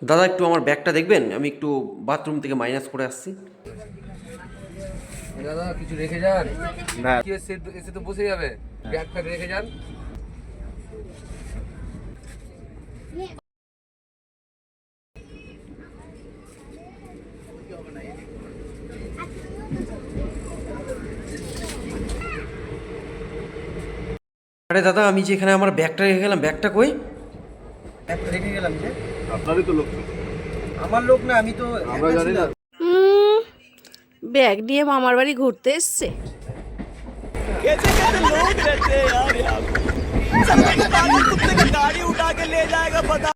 দাদা একটু আমার ব্যাগটা দেখবেন, আমি একটু বাথরুম থেকে মাইনাস করে আসছি। দাদা কিছু রেখে যান না, এসে তো বসে যাবে, ব্যাগ ফ্যাগ রেখে যান। আরে দাদা, আমি যে এখানে আমার ব্যাগটা রেখে গেলাম, ব্যাগটা কই? ব্যাগটা রেখে গেলাম যে। আপনারই তো লোক। আমার লোক না, আমি তো আমরা জানি না। ব্যাগ নিয়ে মামার বাড়ি ঘুরতে এসছে। कैसे कैसे लोग रहते हैं यार यहाँ पे। कुत्ते का गाड़ी उठा के ले जाएगा पता